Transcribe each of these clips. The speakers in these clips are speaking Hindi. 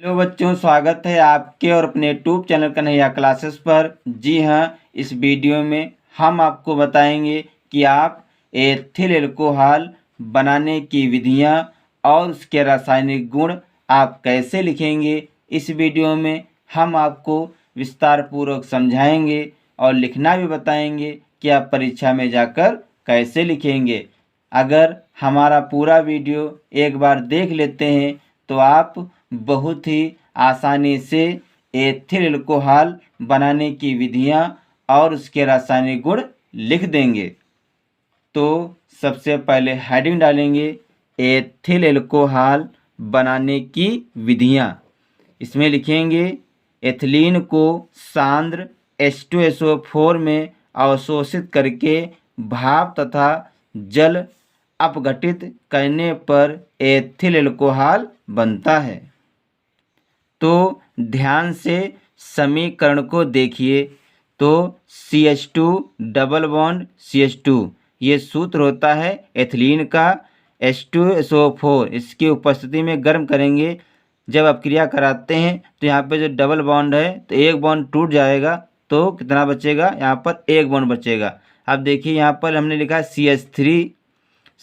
हेलो बच्चों, स्वागत है आपके और अपने यूट्यूब चैनल कन्हैया क्लासेस पर। जी हाँ, इस वीडियो में हम आपको बताएंगे कि आप एथिल एल्कोहल बनाने की विधियाँ और उसके रासायनिक गुण आप कैसे लिखेंगे। इस वीडियो में हम आपको विस्तार पूर्वक समझाएंगे और लिखना भी बताएंगे कि आप परीक्षा में जाकर कैसे लिखेंगे। अगर हमारा पूरा वीडियो एक बार देख लेते हैं तो आप बहुत ही आसानी से एथिल एल्कोहल बनाने की विधियां और उसके रासायनिक गुण लिख देंगे। तो सबसे पहले हेडिंग डालेंगे एथिल एल्कोहल बनाने की विधियां। इसमें लिखेंगे एथिलीन को सांद्र H2SO4 में अवशोषित करके भाप तथा जल अपघटित करने पर एथिल एल्कोहल बनता है। तो ध्यान से समीकरण को देखिए। तो CH2 डबल बॉन्ड CH2 ये सूत्र होता है एथिलीन का। H2SO4 इसकी उपस्थिति में गर्म करेंगे। जब आप क्रिया कराते हैं तो यहाँ पे जो डबल बॉन्ड है तो एक बॉन्ड टूट जाएगा, तो कितना बचेगा, यहाँ पर एक बॉन्ड बचेगा। अब देखिए यहाँ पर हमने लिखा है CH3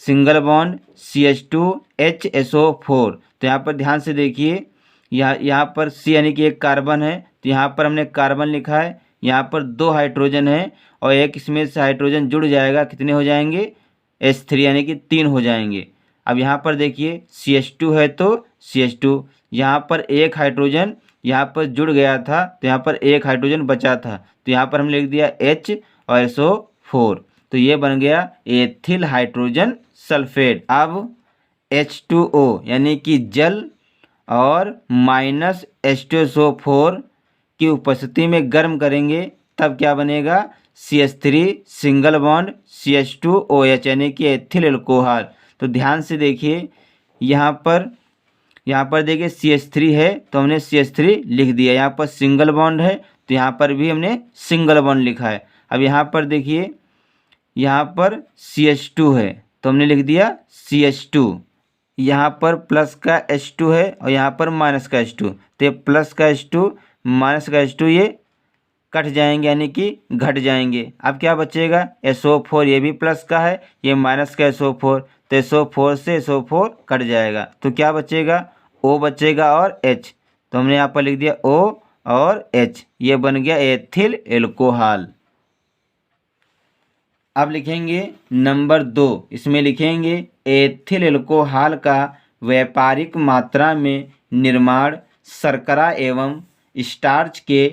सिंगल बॉन्ड CH2HSO4। तो यहाँ पर ध्यान से देखिए, यहाँ पर C यानी कि एक कार्बन है, तो यहाँ पर हमने कार्बन लिखा है। यहाँ पर 2 हाइड्रोजन है और एक इसमें से हाइड्रोजन जुड़ जाएगा, कितने हो जाएंगे, H3 यानी कि 3 हो जाएंगे। अब यहाँ पर देखिए CH2 है तो CH2, यहाँ पर एक हाइड्रोजन यहाँ पर जुड़ गया था तो यहाँ पर एक हाइड्रोजन बचा था, तो यहाँ पर हमने लिख दिया H और SO4, तो ये बन गया एथिल हाइड्रोजन सल्फेट। अब H2O यानी कि जल और माइनस H2SO4 की उपस्थिति में गर्म करेंगे, तब क्या बनेगा, CH3 सिंगल बॉन्ड CH2OH यानी कि एथिल एल्कोहल। तो ध्यान से देखिए, यहाँ पर देखिए CH3 है तो हमने CH3 लिख दिया। यहाँ पर सिंगल बॉन्ड है तो यहाँ पर भी हमने सिंगल बॉन्ड लिखा है। अब यहाँ पर देखिए, यहाँ पर CH2 है तो हमने लिख दिया CH2। यहाँ पर प्लस का H2 है और यहाँ पर माइनस का H2, तो ये प्लस का H2 माइनस का H2 ये कट जाएंगे यानी कि घट जाएंगे। अब क्या बचेगा, SO4, ये भी प्लस का है, ये माइनस का SO4, तो SO4 से SO4 कट जाएगा, तो क्या बचेगा, O बचेगा और H। तो हमने यहाँ पर लिख दिया O और H, ये बन गया एथिल एल्कोहल। अब लिखेंगे नंबर 2, इसमें लिखेंगे एथिल एल्कोहल का व्यापारिक मात्रा में निर्माण शर्करा एवं स्टार्च के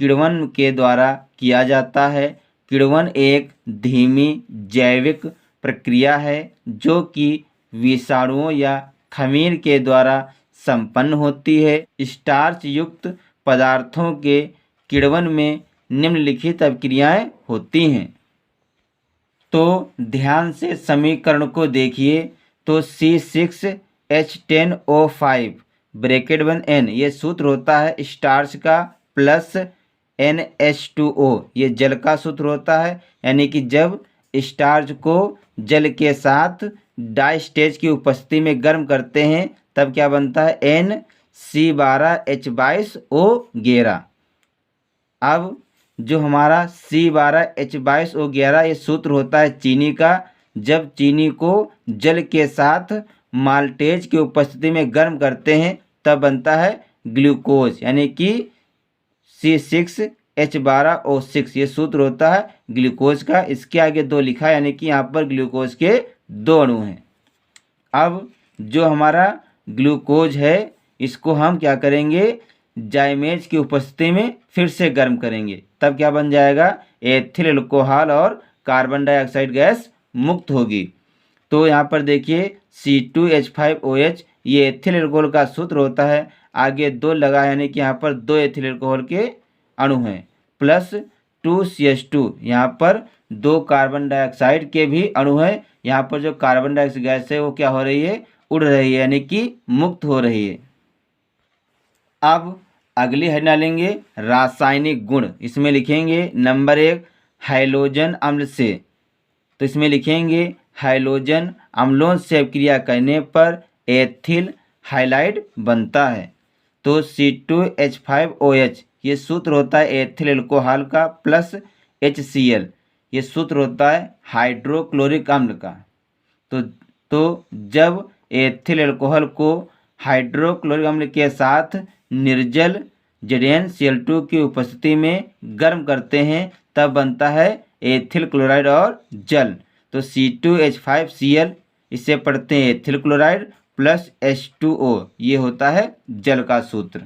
किण्वन के द्वारा किया जाता है। किण्वन एक धीमी जैविक प्रक्रिया है जो कि विषाणुओं या खमीर के द्वारा संपन्न होती है। स्टार्च युक्त पदार्थों के किण्वन में निम्नलिखित अभिक्रियाएं होती हैं। तो ध्यान से समीकरण को देखिए। तो C6H10O5 ब्रैकेट बन N, ये सूत्र होता है स्टार्च का, प्लस NH2O ये जल का सूत्र होता है। यानी कि जब स्टार्च को जल के साथ डाइस्टेज की उपस्थिति में गर्म करते हैं तब क्या बनता है, NC12H22O11। अब जो हमारा C12H22O11 ये सूत्र होता है चीनी का। जब चीनी को जल के साथ माल्टेज की उपस्थिति में गर्म करते हैं तब बनता है ग्लूकोज, यानी कि C6H12O6 ये सूत्र होता है ग्लूकोज का। इसके आगे 2 लिखा है, यानी कि यहाँ पर ग्लूकोज के 2 अणु हैं। अब जो हमारा ग्लूकोज है इसको हम क्या करेंगे, जाइमेज की उपस्थिति में फिर से गर्म करेंगे, तब क्या बन जाएगा, एथिल एल्कोहल और कार्बन डाइऑक्साइड गैस मुक्त होगी। तो यहाँ पर देखिए C2H5OH ये एथिल एल्कोहल का सूत्र होता है। आगे 2 लगा है, यानी कि यहाँ पर 2 एथिल एल्कोहल के अणु हैं, प्लस 2CH2 यहाँ पर 2 कार्बन डाइऑक्साइड के भी अणु हैं। यहाँ पर जो कार्बन डाइऑक्साइड गैस है वो क्या हो रही है, उड़ रही है, यानी कि मुक्त हो रही है। अब अगली हेड डालेंगे रासायनिक गुण। इसमें लिखेंगे नंबर 1 हैलोजन अम्ल से। तो इसमें लिखेंगे हैलोजन अम्लों से अभिक्रिया करने पर एथिल हाइलाइड बनता है। तो C2H5OH ये सूत्र होता है एथिल एल्कोहल का प्लस HCl, ये सूत्र होता है हाइड्रोक्लोरिक अम्ल का। तो जब एथिल एल्कोहल को हाइड्रोक्लोरिक अम्ल के साथ निर्जल ZnCl2 की उपस्थिति में गर्म करते हैं तब बनता है एथिल क्लोराइड और जल। तो C2H5Cl इसे पढ़ते हैं एथिल क्लोराइड प्लस H2O, ये होता है जल का सूत्र।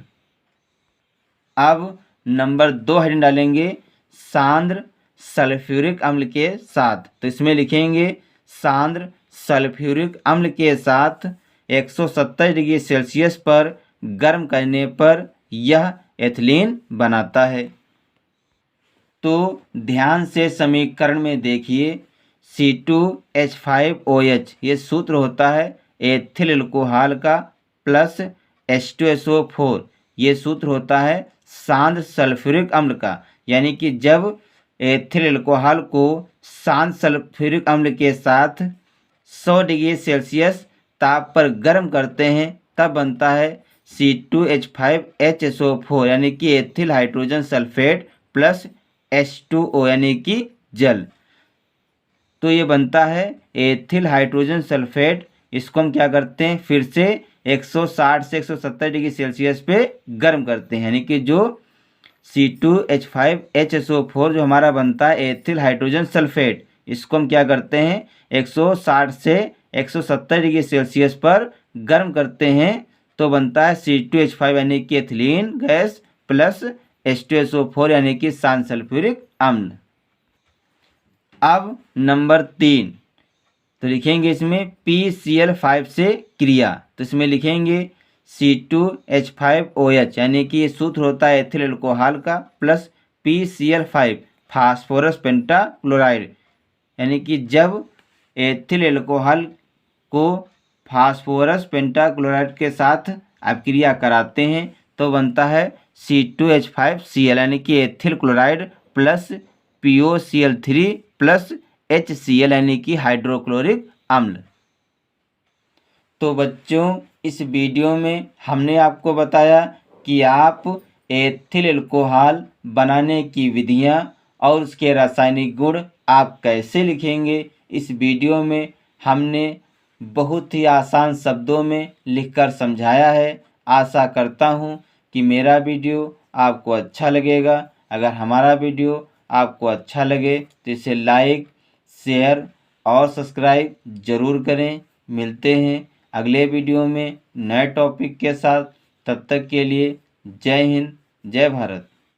अब नंबर 2 हाइड्रोजन डालेंगे सांद्र सल्फ्यूरिक अम्ल के साथ। तो इसमें लिखेंगे सांद्र सल्फ्यूरिक अम्ल के साथ 170 डिग्री सेल्सियस पर गर्म करने पर यह एथिलीन बनाता है। तो ध्यान से समीकरण में देखिए, C2H5OH ये सूत्र होता है एथिल एल्कोहल का प्लस H2SO4 ये सूत्र होता है सांद्र सल्फ्यूरिक अम्ल का। यानी कि जब एथिल एल्कोहल को सांद्र सल्फ्यूरिक अम्ल के साथ 100 डिग्री सेल्सियस ताप पर गर्म करते हैं तब बनता है C2H5HSO4 यानी कि ethyl hydrogen sulphate plus H2O यानी कि जल। तो ये बनता है एथिल हाइड्रोजन सल्फेट। इसको हम क्या करते हैं, फिर से 160 से 170 डिग्री सेल्सियस पे गर्म करते हैं। यानी कि जो C2H5HSO4 जो हमारा बनता है एथिल हाइड्रोजन सल्फेट, इसको हम क्या करते हैं 160 से 170 डिग्री सेल्सियस पर गर्म करते हैं तो बनता है C2H5 यानी कि एथिलीन गैस प्लस H2SO4 यानी कि सांद्र सल्फ्यूरिक अम्ल। अब नंबर 3 तो लिखेंगे इसमें PCl5 से क्रिया। तो इसमें लिखेंगे C2H5OH यानी कि ये सूत्र होता है एथिल एल्कोहल का प्लस PCl5 फास्फोरस पेंटाक्लोराइड। यानी कि जब एथिल एल्कोहल को फास्फोरस पेंटाक्लोराइड के साथ आप क्रिया कराते हैं तो बनता है C2H5Cl यानी कि ethyl chloride plus POCl3 plus HCl यानी कि हाइड्रोक्लोरिक अम्ल। तो बच्चों इस वीडियो में हमने आपको बताया कि आप एथिल एल्कोहल बनाने की विधियां और उसके रासायनिक गुण आप कैसे लिखेंगे। इस वीडियो में हमने बहुत ही आसान शब्दों में लिखकर समझाया है। आशा करता हूं कि मेरा वीडियो आपको अच्छा लगेगा। अगर हमारा वीडियो आपको अच्छा लगे तो इसे लाइक शेयर और सब्सक्राइब ज़रूर करें। मिलते हैं अगले वीडियो में नए टॉपिक के साथ। तब तक के लिए जय हिंद, जय भारत।